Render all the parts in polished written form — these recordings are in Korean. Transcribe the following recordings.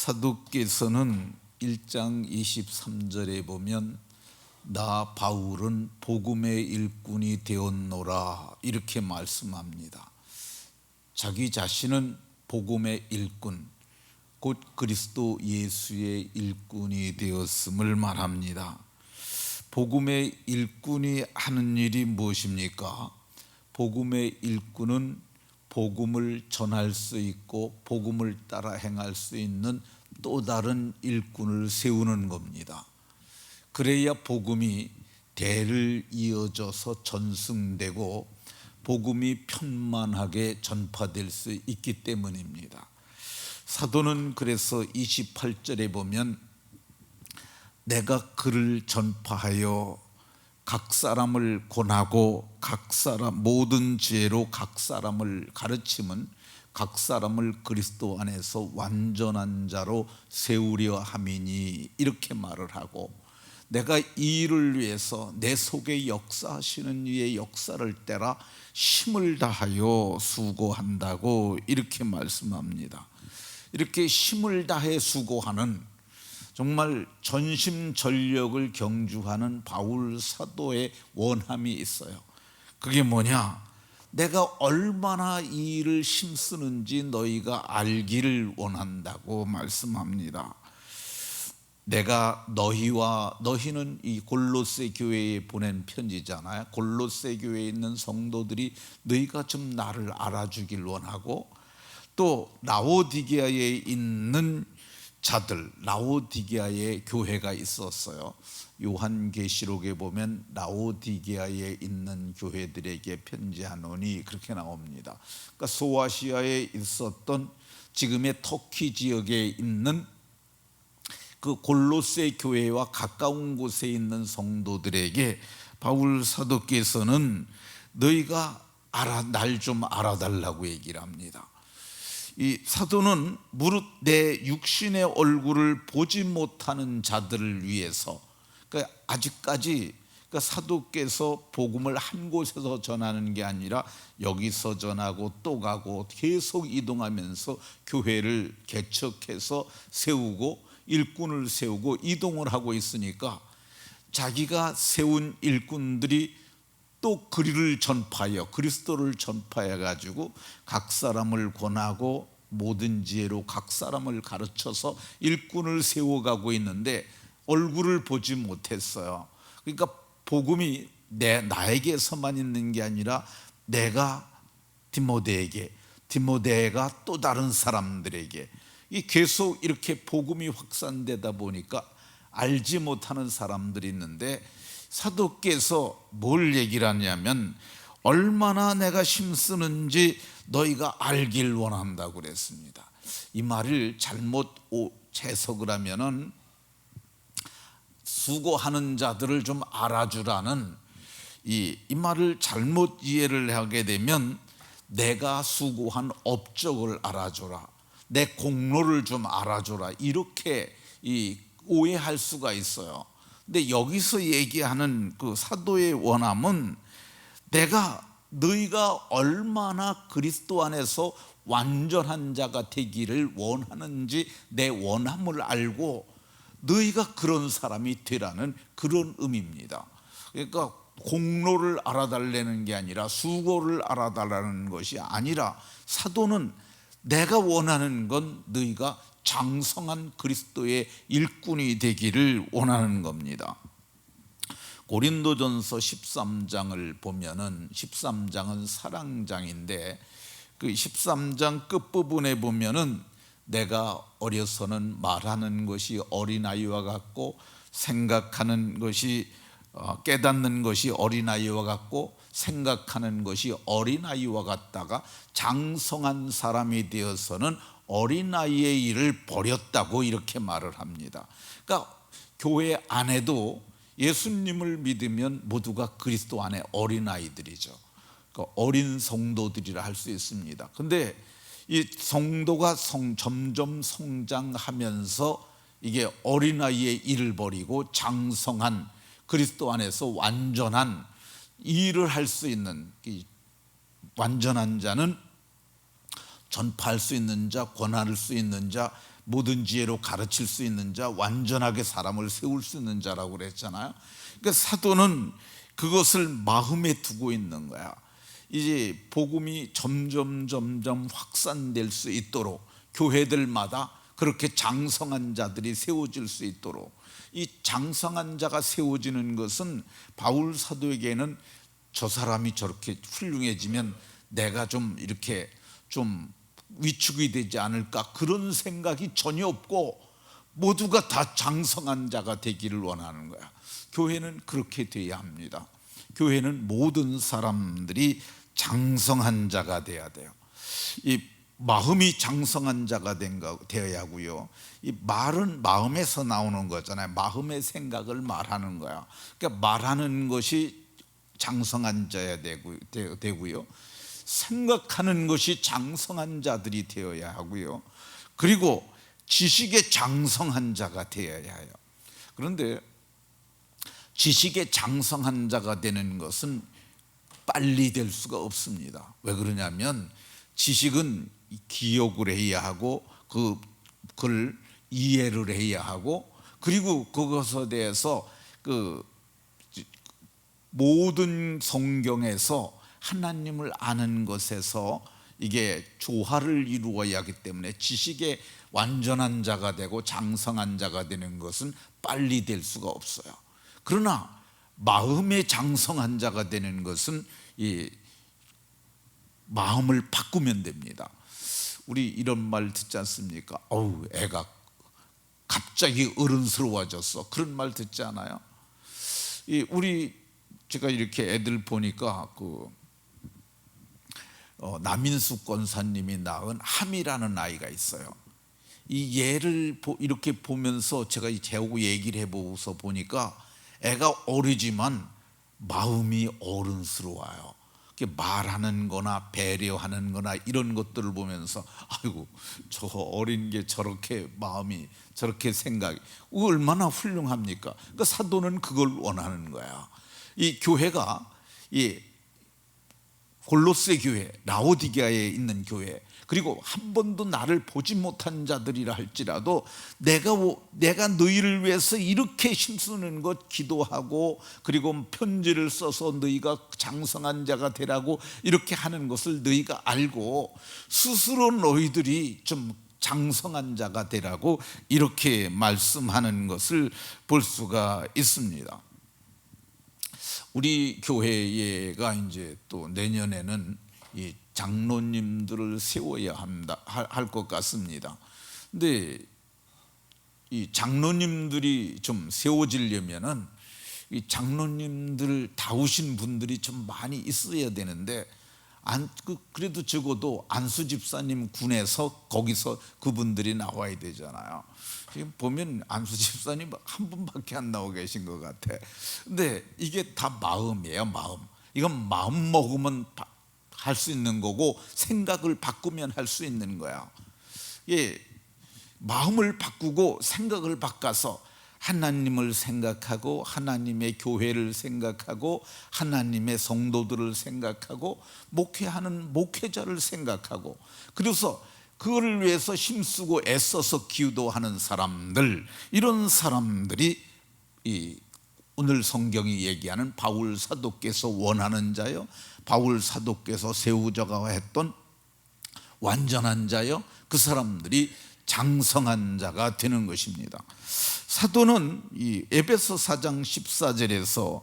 사도께서는 1장 23절에 보면 나 바울은 복음의 일꾼이 되었노라 이렇게 말씀합니다. 자기 자신은 복음의 일꾼, 곧 그리스도 예수의 일꾼이 되었음을 말합니다. 복음의 일꾼이 하는 일이 무엇입니까? 복음의 일꾼은 복음을 전할 수 있고 복음을 따라 행할 수 있는 또 다른 일꾼을 세우는 겁니다. 그래야 복음이 대를 이어져서 전승되고 복음이 편만하게 전파될 수 있기 때문입니다. 사도는 그래서 28절에 보면 내가 그를 전파하여 각 사람을 권하고 각 사람 모든 지혜로 각 사람을 가르침은 각 사람을 그리스도 안에서 완전한 자로 세우려 함이니 이렇게 말을 하고, 내가 이 일을 위해서 내 속에 역사하시는 이의 역사를 따라 힘을 다하여 수고한다고 이렇게 말씀합니다. 이렇게 힘을 다해 수고하는, 정말 전심전력을 경주하는 바울 사도의 원함이 있어요. 그게 뭐냐? 내가 얼마나 이 일을 힘쓰는지 너희가 알기를 원한다고 말씀합니다. 내가 너희는 이 골로새 교회에 보낸 편지잖아요. 골로새 교회에 있는 성도들이 너희가 좀 나를 알아주길 원하고, 또 라오디게아에 있는 자들, 라오디게아에 교회가 있었어요. 요한계시록에 보면 라오디게아에 있는 교회들에게 편지하노니 그렇게 나옵니다. 그러니까 소아시아에 있었던 지금의 터키 지역에 있는 그 골로새 교회와 가까운 곳에 있는 성도들에게 바울 사도께서는 너희가 날 좀 알아달라고 얘기를 합니다. 이 사도는 무릇 내 육신의 얼굴을 보지 못하는 자들을 위해서, 그러니까 아직까지 사도께서 복음을 한 곳에서 전하는 게 아니라 여기서 전하고 또 가고 계속 이동하면서 교회를 개척해서 세우고 일꾼을 세우고 이동을 하고 있으니까, 자기가 세운 일꾼들이 또 그리를 전파하여 그리스도를 전파해 가지고 각 사람을 권하고 모든 지혜로 각 사람을 가르쳐서 일꾼을 세워가고 있는데 얼굴을 보지 못했어요. 그러니까 복음이 나에게서만 있는 게 아니라 내가 디모데가 또 다른 사람들에게, 계속 이렇게 복음이 확산되다 보니까 알지 못하는 사람들이 있는데, 사도께서 뭘 얘기를 하냐면 얼마나 내가 힘쓰는지 너희가 알길 원한다고 그랬습니다. 이 말을 잘못 해석을 하면은 수고하는 자들을 좀 알아주라는, 이 말을 잘못 이해를 하게 되면 내가 수고한 업적을 알아줘라, 내 공로를 좀 알아줘라, 이렇게 오해할 수가 있어요. 근데 여기서 얘기하는 그 사도의 원함은 너희가 얼마나 그리스도 안에서 완전한 자가 되기를 원하는지 내 원함을 알고 너희가 그런 사람이 되라는 그런 의미입니다. 그러니까 공로를 알아달라는 게 아니라 수고를 알아달라는 것이 아니라, 사도는 내가 원하는 건 너희가 장성한 그리스도의 일꾼이 되기를 원하는 겁니다. 고린도전서 13장을 보면은, 13장은 사랑장인데 그 13장 끝부분에 보면은 내가 어려서는 말하는 것이 어린아이와 같고 생각하는 것이 깨닫는 것이 어린아이와 같고 생각하는 것이 어린아이와 같다가 장성한 사람이 되어서는 어린아이의 일을 버렸다고 이렇게 말을 합니다. 그러니까 교회 안에도 예수님을 믿으면 모두가 그리스도 안에 어린아이들이죠. 그러니까 어린 성도들이라 할 수 있습니다. 근데 이 성도가 점점 성장하면서 이게 어린아이의 일을 버리고 장성한 그리스도 안에서 완전한 일을 할 수 있는, 완전한 자는 전파할 수 있는 자, 권할 수 있는 자, 모든 지혜로 가르칠 수 있는 자, 완전하게 사람을 세울 수 있는 자라고 그랬잖아요. 그러니까 사도는 그것을 마음에 두고 있는 거야. 이제 복음이 점점 확산될 수 있도록 교회들마다 그렇게 장성한 자들이 세워질 수 있도록, 이 장성한 자가 세워지는 것은 바울 사도에게는 저 사람이 저렇게 훌륭해지면 내가 좀 이렇게 좀 위축이 되지 않을까, 그런 생각이 전혀 없고 모두가 다 장성한 자가 되기를 원하는 거야. 교회는 그렇게 돼야 합니다. 교회는 모든 사람들이 장성한 자가 돼야 돼요. 이 마음이 장성한 자가 되어야 하고요. 이 말은 마음에서 나오는 거잖아요. 마음의 생각을 말하는 거야. 그러니까 말하는 것이 장성한 자야 되고요. 생각하는 것이 장성한 자들이 되어야 하고요. 그리고 지식의 장성한 자가 되어야 해요. 그런데 지식의 장성한 자가 되는 것은 빨리 될 수가 없습니다. 왜 그러냐면 지식은 기억을 해야 하고 그걸 이해를 해야 하고, 그리고 그것에 대해서 그 모든 성경에서 하나님을 아는 것에서 이게 조화를 이루어야 하기 때문에 지식의 완전한 자가 되고 장성한 자가 되는 것은 빨리 될 수가 없어요. 그러나 마음의 장성한 자가 되는 것은 이 마음을 바꾸면 됩니다. 우리 이런 말 듣지 않습니까? 어우, 애가 갑자기 어른스러워졌어, 그런 말 듣지 않아요? 제가 이렇게 애들 보니까 남인숙 권사님이 낳은 함이라는 아이가 있어요. 이 얘를 이렇게 보면서 제가 재우고 얘기를 해보고서 보니까 애가 어리지만 마음이 어른스러워요. 말하는 거나 배려하는 거나 이런 것들을 보면서 아이고, 저 어린 게 저렇게 마음이 저렇게 생각이 얼마나 훌륭합니까? 그러니까 사도는 그걸 원하는 거야. 이 교회가 이 골로새 교회, 라오디게아에 있는 교회, 그리고 한 번도 나를 보지 못한 자들이라 할지라도 내가 너희를 위해서 이렇게 힘쓰는 것 기도하고, 그리고 편지를 써서 너희가 장성한 자가 되라고 이렇게 하는 것을 너희가 알고 스스로 너희들이 좀 장성한 자가 되라고 이렇게 말씀하는 것을 볼 수가 있습니다. 우리 교회가 이제 또 내년에는 이 장로님들을 세워야 할 것 같습니다. 근데 이 장로님들이 좀 세워지려면은 이 장로님들 다우신 분들이 좀 많이 있어야 되는데, 그래도 적어도 안수 집사님 군에서 거기서 그분들이 나와야 되잖아요. 지금 보면 안수 집사님 한 분밖에 안 나오고 계신 것 같아. 근데 이게 다 마음이에요, 마음. 이건 마음 먹으면 할 수 있는 거고, 생각을 바꾸면 할 수 있는 거야. 예, 마음을 바꾸고 생각을 바꿔서 하나님을 생각하고 하나님의 교회를 생각하고 하나님의 성도들을 생각하고 목회하는 목회자를 생각하고, 그래서 그거를 위해서 힘쓰고 애써서 기도하는 사람들, 이런 사람들이 오늘 성경이 얘기하는 바울 사도께서 원하는 자요, 바울 사도께서 세우자가 했던 완전한 자요, 그 사람들이 장성한 자가 되는 것입니다. 사도는 이 에베소 4장 14절에서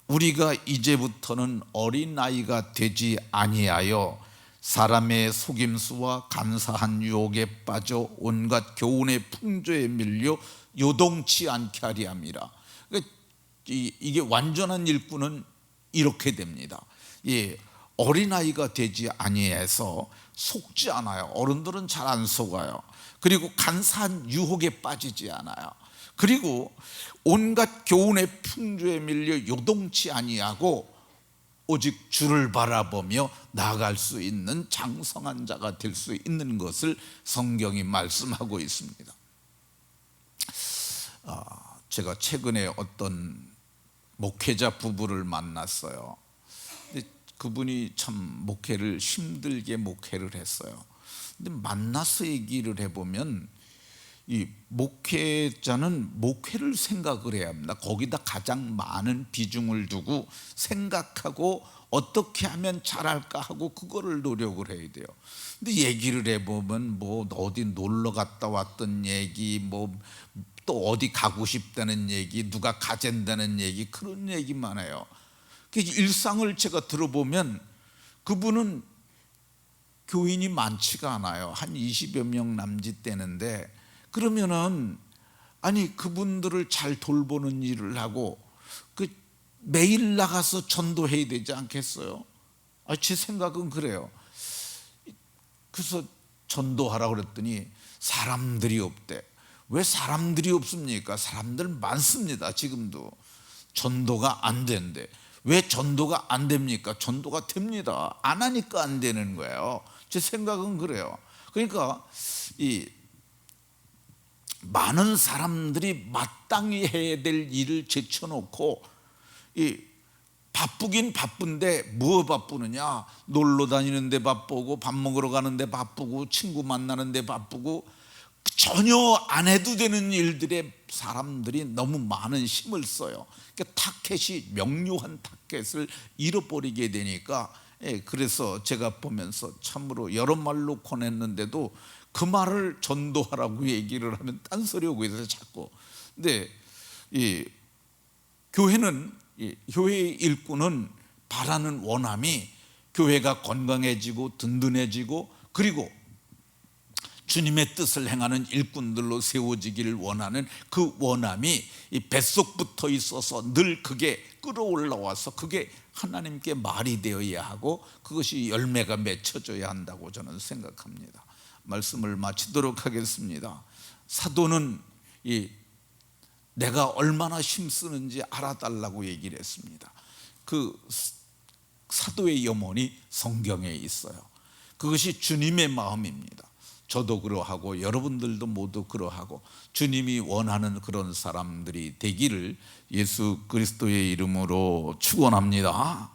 우리가 이제부터는 어린아이가 되지 아니하여 사람의 속임수와 간사한 유혹에 빠져 온갖 교훈의 풍조에 밀려 요동치 않게 하리 함이라. 그러니까 이게 완전한 일꾼은 이렇게 됩니다. 예, 어린아이가 되지 아니해서 속지 않아요. 어른들은 잘 안 속아요. 그리고 간사한 유혹에 빠지지 않아요. 그리고 온갖 교훈의 풍조에 밀려 요동치 아니하고 오직 주를 바라보며 나아갈 수 있는 장성한 자가 될 수 있는 것을 성경이 말씀하고 있습니다. 제가 최근에 어떤 목회자 부부를 만났어요. 그분이 참 목회를 힘들게 목회를 했어요. 근데 만나서 얘기를 해보면 이 목회자는 목회를 생각을 해야 합니다. 거기다 가장 많은 비중을 두고 생각하고 어떻게 하면 잘할까 하고 그거를 노력을 해야 돼요. 근데 얘기를 해보면 뭐 어디 놀러 갔다 왔던 얘기, 뭐 또 어디 가고 싶다는 얘기, 누가 가잔다는 얘기, 그런 얘기만 해요. 그 일상을 제가 들어보면 그분은 교인이 많지가 않아요. 한 20여 명 남짓 되는데, 그러면은 아니 그분들을 잘 돌보는 일을 하고 그 매일 나가서 전도해야 되지 않겠어요? 제 생각은 그래요. 그래서 전도하라고 그랬더니 사람들이 없대. 왜 사람들이 없습니까? 사람들 많습니다. 지금도 전도가 안 된대. 왜 전도가 안 됩니까? 전도가 됩니다. 안 하니까 안 되는 거예요. 제 생각은 그래요. 그러니까 이 많은 사람들이 마땅히 해야 될 일을 제쳐놓고 이 바쁘긴 바쁜데 뭐 바쁘느냐? 놀러 다니는데 바쁘고 밥 먹으러 가는데 바쁘고 친구 만나는데 바쁘고 전혀 안 해도 되는 일들에 사람들이 너무 많은 힘을 써요. 그러니까 타켓이 명료한 타켓을 잃어버리게 되니까, 그래서 제가 보면서 참으로 여러 말로 권했는데도 그 말을 전도하라고 얘기를 하면 딴소리하고 있어서 자꾸. 근데 이 교회는, 교회의 일꾼은 바라는 원함이 교회가 건강해지고 든든해지고 그리고 주님의 뜻을 행하는 일꾼들로 세워지기를 원하는 그 원함이 이 뱃속부터 있어서 늘 그게 끌어올라와서 그게 하나님께 말이 되어야 하고 그것이 열매가 맺혀져야 한다고 저는 생각합니다. 말씀을 마치도록 하겠습니다. 사도는 내가 얼마나 힘쓰는지 알아달라고 얘기를 했습니다. 그 사도의 염원이 성경에 있어요. 그것이 주님의 마음입니다. 저도 그러하고 여러분들도 모두 그러하고 주님이 원하는 그런 사람들이 되기를 예수 그리스도의 이름으로 축원합니다.